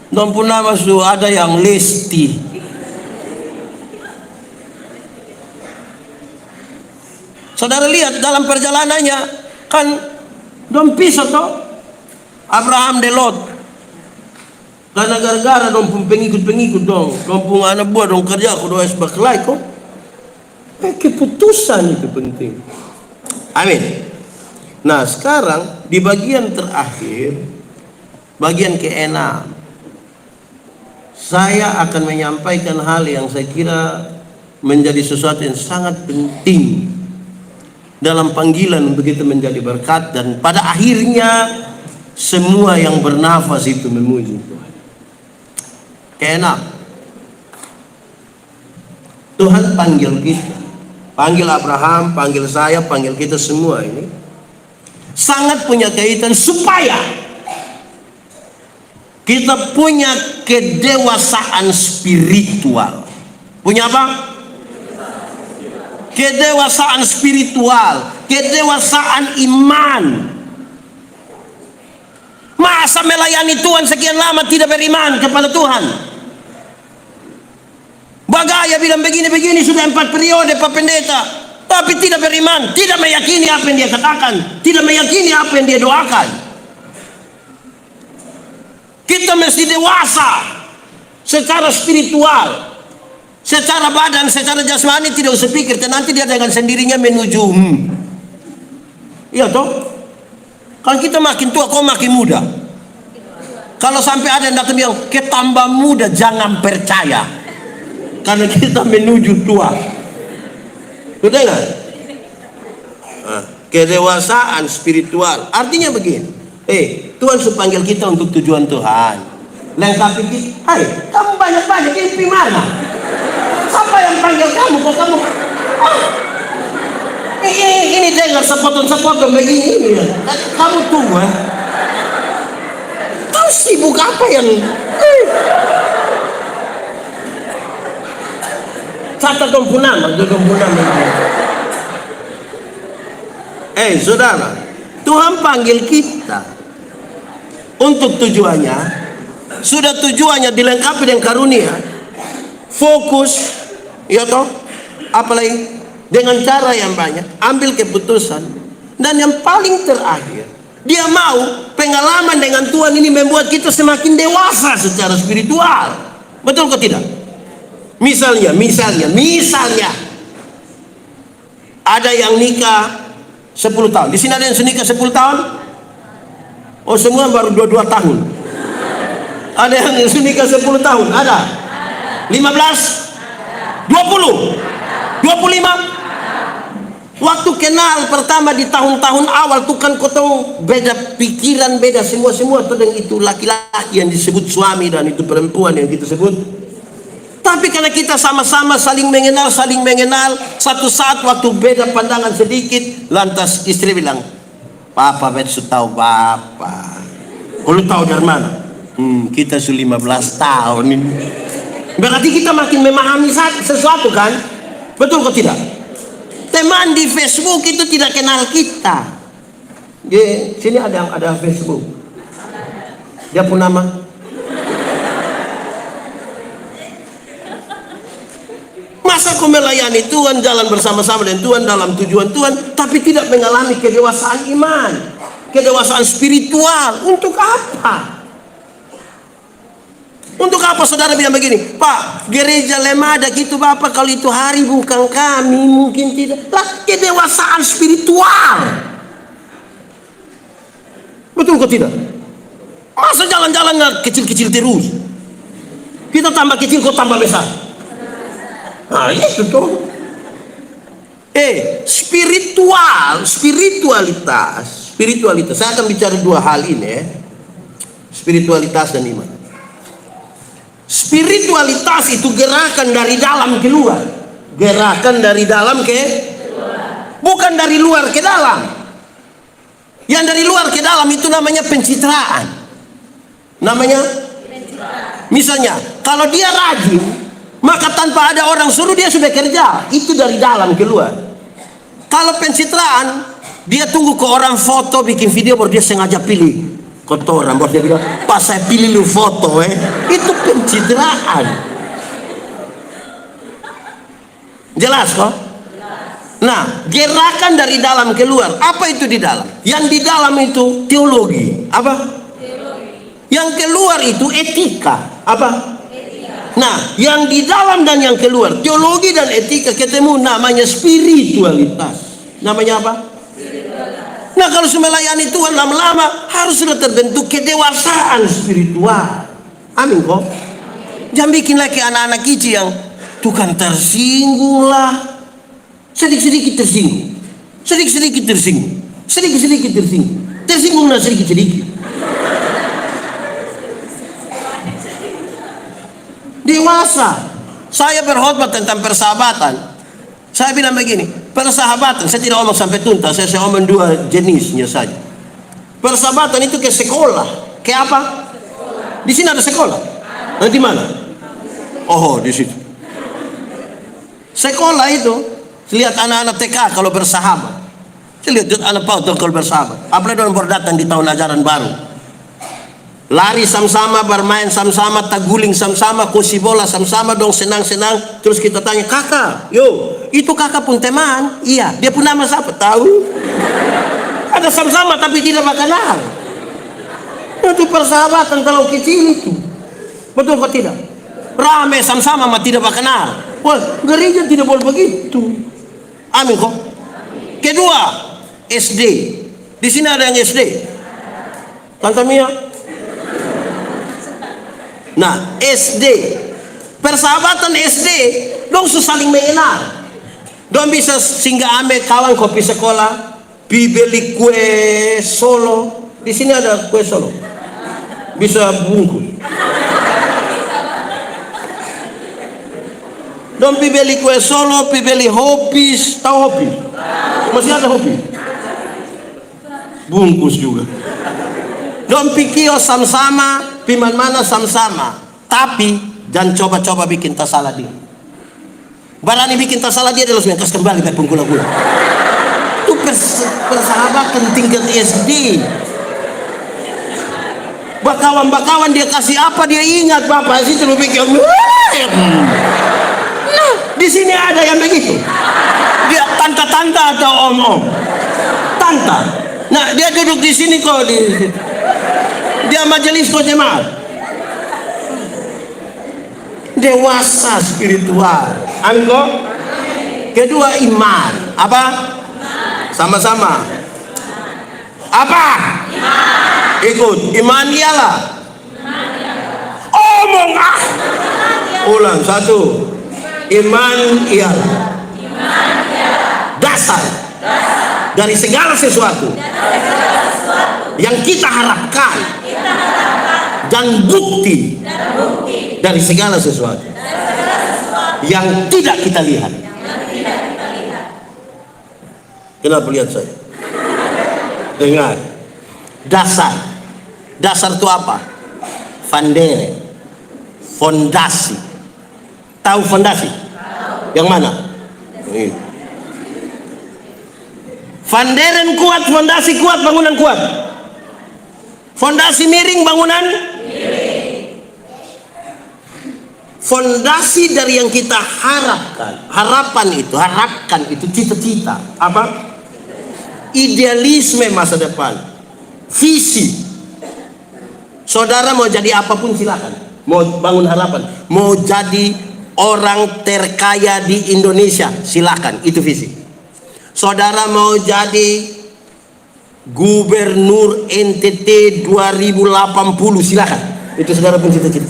Dan pun nama su ada yang Lesti. Saudara lihat dalam perjalanannya, kan dong pisah toh, Abraham de Lot. Karena gara-gara dong pengikut-pengikut dong pun anak buah dong kerja aku doa sebagai kok. Keputusan itu penting. Amin. Nah sekarang di bagian terakhir, bagian ke-6, saya akan menyampaikan hal yang saya kira menjadi sesuatu yang sangat penting dalam panggilan begitu menjadi berkat, dan pada akhirnya semua yang bernafas itu memuji Tuhan. Keenam, Tuhan panggil kita, panggil Abraham, panggil saya, panggil kita semua ini sangat punya kaitan supaya kita punya kedewasaan spiritual. Punya apa? Kedewasaan spiritual, kedewasaan iman. Masa melayani Tuhan sekian lama tidak beriman kepada Tuhan? Bagaya bilang begini-begini sudah 4 periode Pak Pendeta, tapi tidak beriman, tidak meyakini apa yang dia katakan, tidak meyakini apa yang dia doakan. Kita mesti dewasa secara spiritual, secara badan, secara jasmani tidak usah pikir, nanti dia dengan sendirinya menuju iya toh? Kalau kita makin tua, kau makin muda. Kalau sampai ada yang datang bilang ketambah muda, jangan percaya, karena kita menuju tua. Sudah nggak? Kedewasaan spiritual artinya begini. Tuhan panggil kita untuk tujuan Tuhan. Lengkapi kita. Hai, kamu banyak-banyak ini mana? Siapa yang panggil kamu? Kok kamu? Ini dengar sepotong-sepotong begini. Kamu tua. Kau sibuk apa yang? Catat nama. Saudara, Tuhan panggil kita untuk tujuannya. Sudah tujuannya dilengkapi dengan karunia, fokus, ya toh, apalagi dengan cara yang banyak, ambil keputusan, dan yang paling terakhir, dia mau pengalaman dengan Tuhan ini membuat kita semakin dewasa secara spiritual. Betul kok tidak? Misalnya, ada yang nikah 10 tahun. Di sini ada yang nikah 10 tahun? Oh, semua baru 22 tahun. Ada yang nikah 10 tahun? Ada? 15? 20? 25? Waktu kenal pertama di tahun-tahun awal tuh kan kotong beda pikiran, beda semua tuh, dan itu laki-laki yang disebut suami dan itu perempuan yang kita sebut. Tapi karena kita sama-sama saling mengenal, satu saat waktu beda pandangan sedikit, lantas istri bilang, "Papa betul tahu Bapak." Kalau tahu dari mana? Kita sudah 15 tahun ini. Berarti kita makin memahami sesuatu kan? Betul kok tidak? Teman di Facebook itu tidak kenal kita. Di sini ada Facebook. Dia pun nama. Masa kau melayani Tuhan, jalan bersama-sama dengan Tuhan dalam tujuan Tuhan, tapi tidak mengalami kedewasaan iman, kedewasaan spiritual? Untuk apa? Untuk apa saudara bilang begini, "Pak, gereja Lemada gitu Bapak, kalau itu hari bukan kami, mungkin tidak." Lah, kedewasaan spiritual. Betul kok tidak? Masa jalan-jalan kecil-kecil terus? Kita tambah kecil, kok tambah besar. Nah, itu tuh. Spiritualitas. Saya akan bicara 2 hal ini ya. Spiritualitas dan iman. Spiritualitas itu gerakan dari dalam keluar. Gerakan dari dalam ke luar. Bukan dari luar ke dalam. Yang dari luar ke dalam itu namanya pencitraan. Misalnya, kalau dia rajin, maka tanpa ada orang suruh dia sudah kerja. Itu dari dalam keluar. Kalau pencitraan, dia tunggu ke orang foto, bikin video, baru dia sengaja pilih kotoran, baru dia bilang, "Pas saya pilih lu foto itu pencitraan." Jelas kok? Nah, gerakan dari dalam keluar. Apa itu di dalam? Yang di dalam itu teologi. Apa? Teologi. Yang keluar itu etika. Apa? Etika. Nah, yang di dalam dan yang keluar, teologi dan etika ketemu, namanya spiritualitas. Namanya apa? Spiritualitas. Nah, kalau melayani Tuhan lama-lama harus sudah terbentuk kedewasaan spiritual. Amin kok. Jangan bikin lagi anak-anak kecil yang Tuhan tersinggung lah. Sedikit-sedikit tersinggung, sedikit-sedikit tersinggung, sedikit-sedikit tersinggung, tersinggunglah sedikit-sedikit. Dewasa. Saya berkhotbah tentang persahabatan. Saya bilang begini, persahabatan, saya tidak ngomong sampai tuntas, saya ngomong dua jenisnya saja. Persahabatan itu ke sekolah, ke apa? Di sini ada sekolah. Nah, di mana? Oh, di situ. Sekolah itu, lihat anak-anak TK kalau bersahabat. Saya lihat anak PAUD kalau bersahabat. Apalagi orang baru datang di tahun ajaran baru. Lari sama-sama, bermain sama-sama, taguling sama-sama, kosi bola sama-sama, dong senang-senang. Terus kita tanya, kakak, yo, itu kakak pun teman? Iya, dia pun nama siapa? Tahu? Ada sama-sama tapi tidak kenal. Itu persahabatan kalau kecil itu. Betul kok tidak? Rame sama-sama tapi tidak kenal. Wah, gereja tidak boleh begitu. Amin kok. Kedua, SD. Di sini ada yang SD. Tante Mia. Nah, SD. Persahabatan SD, dong saling mengenal. Dong bisa singgah ambil kawan kopi sekolah, pi beli kue Solo. Di sini ada kue Solo. Bisa bungkus. Dong pi beli kue Solo, pi beli hopis. Tahu hopis? Masih ada hopis? Bungkus juga. Dong pi kios sama-sama, pi mana sama-sama. Tapi jangan coba-coba bikin tas salah dia. Barani bikin tas salah dia, dia langsung kas kembali ke penggula-gula. Itu persahabatan tingkat SD. Bakawan-bakawan dia kasih apa dia ingat, bapak situ lu pikir. Di sini ada yang begitu. Dia tante-tante atau om-om. Tante. Nah, dia duduk di sini kok dia majelis kok jemaat. Dewasa spiritual. Amin kok. Kedua iman. Apa? Sama-sama. Apa? Ikut. Iman ialah. Omong ah. Ulang satu. Iman ialah dasar dari segala sesuatu yang kita harapkan dan bukti dari segala sesuatu yang tidak kita lihat. Kenapa lihat saya? Dengar. Dasar itu apa? Fandere, fondasi. Tahu fondasi? Yang mana? Ini. Fanderen kuat, fondasi kuat, bangunan kuat. Fondasi miring, bangunan miring. Fondasi dari yang kita harapkan. Harapkan itu cita-cita. Apa? Idealisme masa depan. Visi. Saudara mau jadi apapun silakan. Mau bangun harapan, mau jadi orang terkaya di Indonesia, silakan, itu visi. Saudara mau jadi gubernur NTT 2080, silakan, itu saudara pun cita-cita.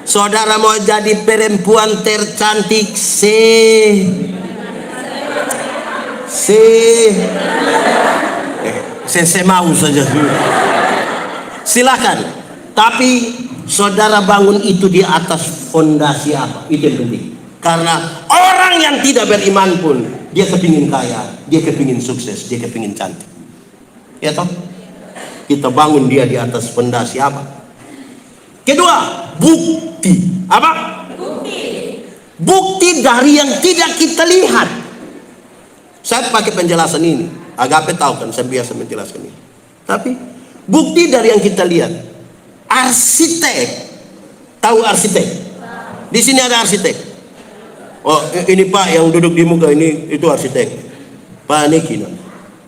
Saudara mau jadi perempuan tercantik saya mau saja, silakan. Tapi saudara bangun itu di atas fondasi apa? Itu yang penting. Karena orang yang tidak beriman pun dia kepingin kaya, dia kepingin sukses, dia kepingin cantik. Ya toh? Kita bangun dia di atas fondasi apa? Kedua, bukti. Apa? Bukti dari yang tidak kita lihat. Saya pakai penjelasan ini. Agape tahu kan, saya biasa menjelaskan ini. Tapi bukti dari yang kita lihat. Arsitek, tahu arsitek? Di sini ada arsitek. Oh, ini Pak yang duduk di muka ini, itu arsitek. Panik ini.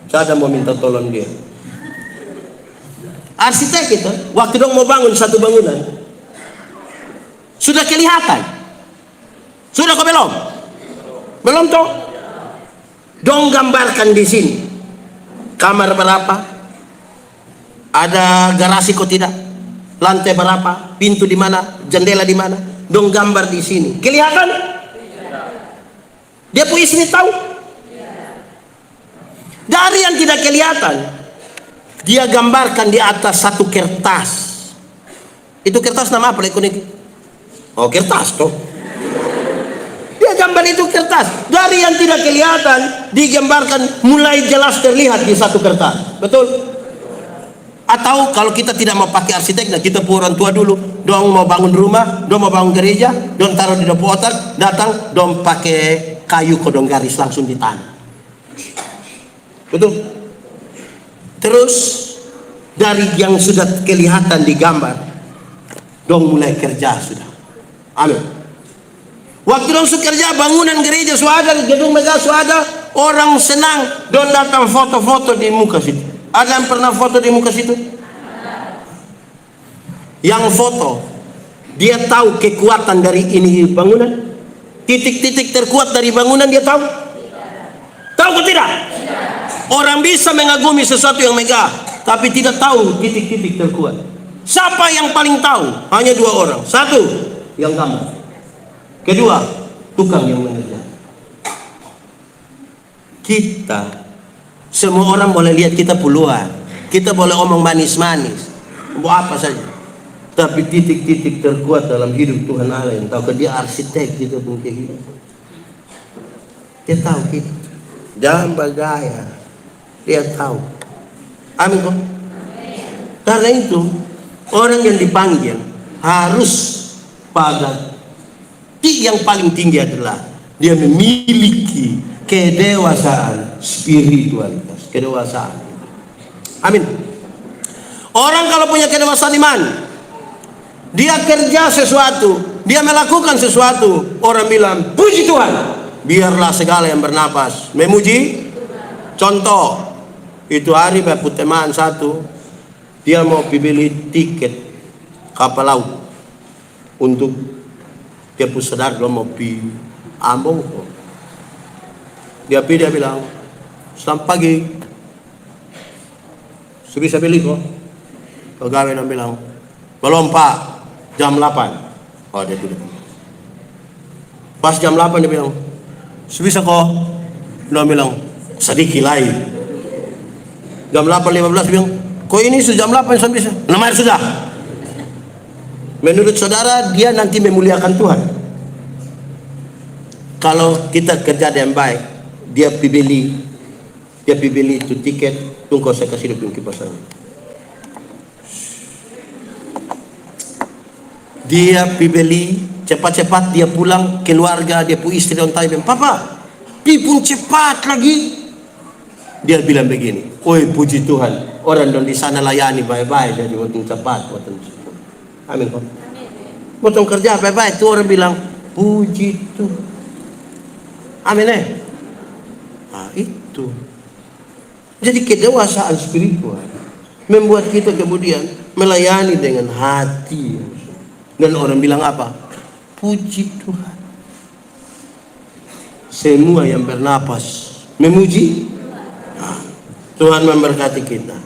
Saya ada mau minta tolong dia. Arsitek itu, waktu dong mau bangun satu bangunan, sudah kelihatan. Sudah kok belum? Belum toh? Dong gambarkan di sini. Kamar berapa? Ada garasi kok tidak? Lantai berapa? Pintu di mana? Jendela di mana? Dong gambar di sini. Kelihatan? Dia punya sini tahu? Dari yang tidak kelihatan, dia gambarkan di atas satu kertas. Itu kertas nama apa? Oh, kertas toh. Dia gambar itu kertas. Dari yang tidak kelihatan digambarkan mulai jelas terlihat di satu kertas. Betul? Atau kalau kita tidak mau pakai arsitek, nah kita pun orang tua dulu, dong mau bangun rumah, dong mau bangun gereja, dong taruh di dapur otak, datang, dong pakai kayu kodong garis langsung di tanah. Betul? Terus dari yang sudah kelihatan di gambar, dong mulai kerja sudah. Amin. Waktu dong kerja bangunan gereja suada, gedung megah suada, orang senang, dong datang foto-foto di muka situ. Ada yang pernah foto di muka situ? Yang foto, dia tahu kekuatan dari ini bangunan. Titik-titik terkuat dari bangunan dia tahu. Tahu atau tidak? Orang bisa mengagumi sesuatu yang megah, tapi tidak tahu titik-titik terkuat. Siapa yang paling tahu? Hanya dua orang. Satu, yang gambar. Kedua, tukang yang mengerjakan. Kita, semua orang boleh lihat kita puluhan, kita boleh omong manis-manis, mau apa saja, tapi titik-titik terkuat dalam hidup Tuhan Allah yang tahu. Dia arsitek kita pun kayak gitu. Dia tahu kita, jangan bergaya, dia tahu. Amin kok. Karena itu orang yang dipanggil harus pada yang paling tinggi adalah dia memiliki kedewasaan spiritualitas, kedewasaan. Amin. Orang kalau punya kedewasaan iman, dia kerja sesuatu, dia melakukan sesuatu, orang bilang puji Tuhan, biarlah segala yang bernapas memuji. Contoh, itu hari Bapak teman satu, dia mau beli tiket kapal laut untuk dia saudara dia mau pergi Ambon. Dia bilang, selamat pagi, bisa beli kok. Pegawai dia bilang, belum Pak, jam 8. Oh, dia duduk. Pas jam 8 dia bilang, bisa kok. Dia bilang, sedikit lain. Jam 8.15 bilang, kok ini sudah jam 8 sudah bisa? Namanya sudah. Menurut saudara, dia nanti memuliakan Tuhan. Kalau kita kerja dengan baik, dia beli itu tiket, tunggu saya kasih dia kipas saya. Dia beli cepat-cepat, dia pulang keluarga, dia pun istri orang tanya, Papa, pun cepat lagi. Dia bilang begini, oi puji Tuhan, orang di sana layani baik-baik, jadi waktu cepat, waktu cepat. Amin. Waktu kerja baik-baik, itu orang bilang puji Tuhan. Amin. Nah, itu. Jadi kedewasaan spiritual membuat kita kemudian melayani dengan hati. Dan orang bilang apa? Puji Tuhan. Semua yang bernapas memuji. Nah, Tuhan memberkati kita.